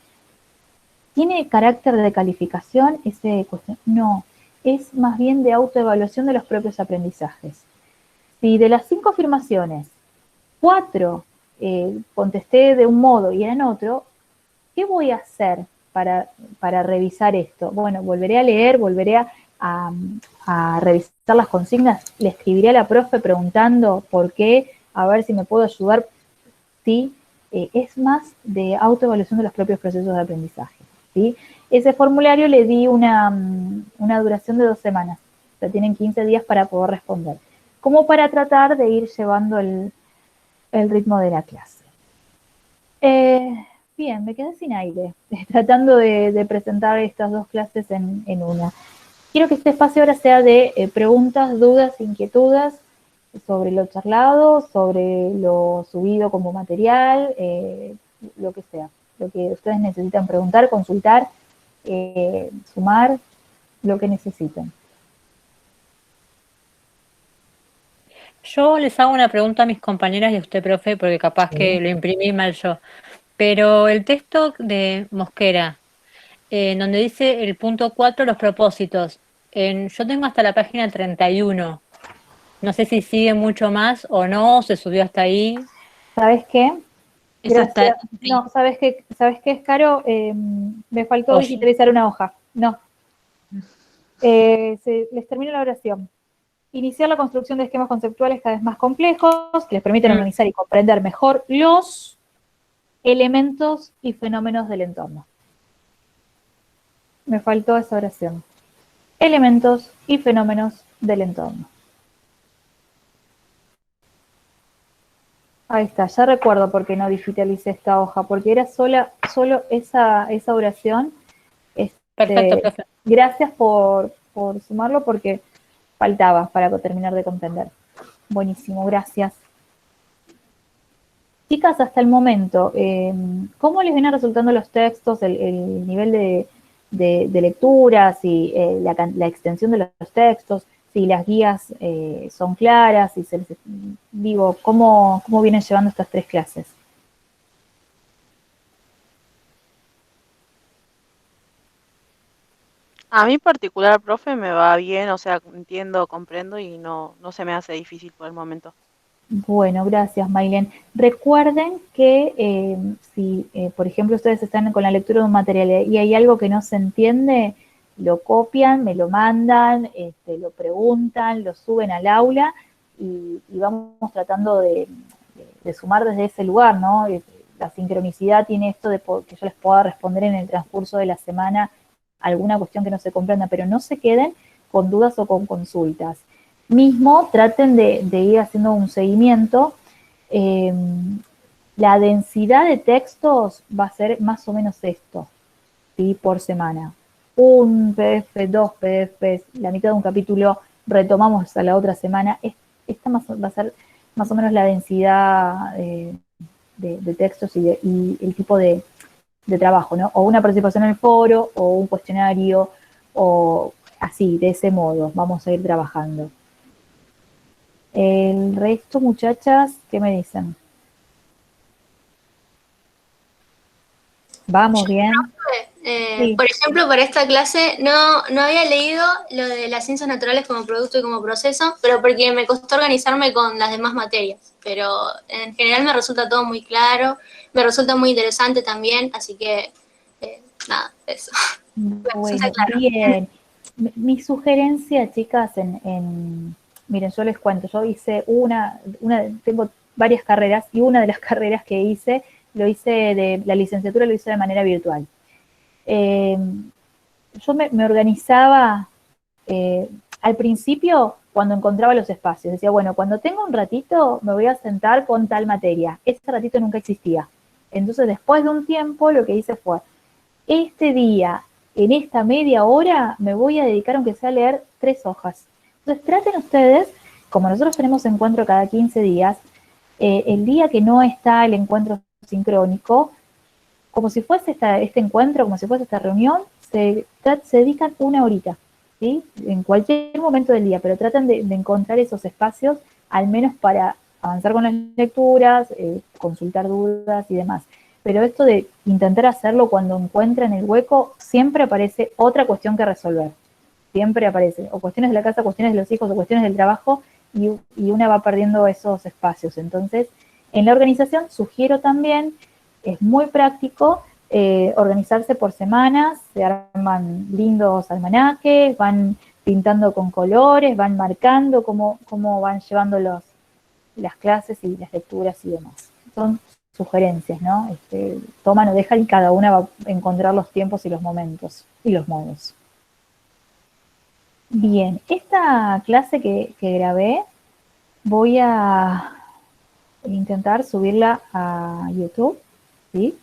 ¿Tiene carácter de calificación ese cuestionario? No, es más bien de autoevaluación de los propios aprendizajes. Si de las 5 afirmaciones, 4 contesté de un modo y eran otro, ¿qué voy a hacer para revisar esto? Bueno, volveré a leer, volveré a revisar las consignas, le escribiré a la profe preguntando por qué, a ver si me puedo ayudar. ¿Sí? Es más de autoevaluación de los propios procesos de aprendizaje, ¿sí? Ese formulario le di una duración de 2 semanas, o sea, tienen 15 días para poder responder, como para tratar de ir llevando el ritmo de la clase. Bien, me quedé sin aire, tratando de presentar estas 2 clases en una. Quiero que este espacio ahora sea de preguntas, dudas, inquietudes sobre lo charlado, sobre lo subido como material, lo que sea, lo que ustedes necesitan preguntar, consultar, sumar, lo que necesiten. Yo les hago una pregunta a mis compañeras y a usted, profe, porque capaz que lo imprimí mal yo. Pero el texto de Mosquera, donde dice el punto 4, los propósitos, yo tengo hasta la página 31. No sé si sigue mucho más o no, se subió hasta ahí. ¿Sabes qué? Esa está Gracias. ahí. No, ¿sabes qué es, Caro? Me faltó Oye. digitalizar una hoja. No. Les termino la oración. Iniciar la construcción de esquemas conceptuales cada vez más complejos que les permiten organizar y comprender mejor los elementos y fenómenos del entorno. Me faltó esa oración. Elementos y fenómenos del entorno. Ahí está, ya recuerdo por qué no digitalicé esta hoja, porque era solo esa oración. Perfecto, profe. Gracias por sumarlo, porque faltaba para terminar de comprender. Buenísimo, gracias. Chicas, hasta el momento, ¿cómo les vienen resultando los textos, el nivel de lectura, si la extensión de los textos, si las guías son claras, si ¿cómo vienen llevando estas 3 clases? A mí en particular, profe, me va bien, o sea, entiendo, comprendo y no se me hace difícil por el momento. Bueno, gracias, Maylen. Recuerden que si, por ejemplo, ustedes están con la lectura de un material y hay algo que no se entiende, lo copian, me lo mandan, lo preguntan, lo suben al aula y vamos tratando de sumar desde ese lugar, ¿no? La sincronicidad tiene esto de que yo les pueda responder en el transcurso de la semana alguna cuestión que no se comprenda, pero no se queden con dudas o con consultas. Mismo traten de ir haciendo un seguimiento. La densidad de textos va a ser más o menos esto, ¿sí? Por semana. Un PDF, 2 PDFs, la mitad de un capítulo, retomamos a la otra semana. Esta va a ser más o menos la densidad de textos y el tipo de trabajo, ¿no? O una participación en el foro, o un cuestionario, o así, de ese modo, vamos a ir trabajando. El resto, muchachas, ¿qué me dicen? ¿Vamos bien? Sí. Por ejemplo, para esta clase no había leído lo de las ciencias naturales como producto y como proceso, pero porque me costó organizarme con las demás materias. Pero en general me resulta todo muy claro, me resulta muy interesante también, así que nada, eso. Bueno, bien. Mi sugerencia, chicas, miren, yo les cuento, yo hice tengo varias carreras y una de las carreras que hice, la licenciatura lo hice de manera virtual. Yo me organizaba al principio cuando encontraba los espacios. Decía, bueno, cuando tengo un ratito me voy a sentar con tal materia. Ese ratito nunca existía. Entonces, después de un tiempo, lo que hice fue, este día, en esta media hora, me voy a dedicar, aunque sea a leer 3 hojas. Entonces, traten ustedes, como nosotros tenemos encuentro cada 15 días, el día que no está el encuentro sincrónico, como si fuese este encuentro, como si fuese esta reunión, se dedican una horita, ¿sí? En cualquier momento del día, pero tratan de encontrar esos espacios, al menos para avanzar con las lecturas, consultar dudas y demás. Pero esto de intentar hacerlo cuando encuentran el hueco, siempre aparece otra cuestión que resolver. Siempre aparece, o cuestiones de la casa, cuestiones de los hijos, o cuestiones del trabajo, y una va perdiendo esos espacios. Entonces, en la organización sugiero también, es muy práctico, organizarse por semanas, se arman lindos almanaques, van pintando con colores, van marcando cómo van llevando las clases y las lecturas y demás. Son sugerencias, ¿no? Toman o dejan y cada una va a encontrar los tiempos y los momentos y los modos. Bien, esta clase que grabé voy a intentar subirla a YouTube, ¿sí?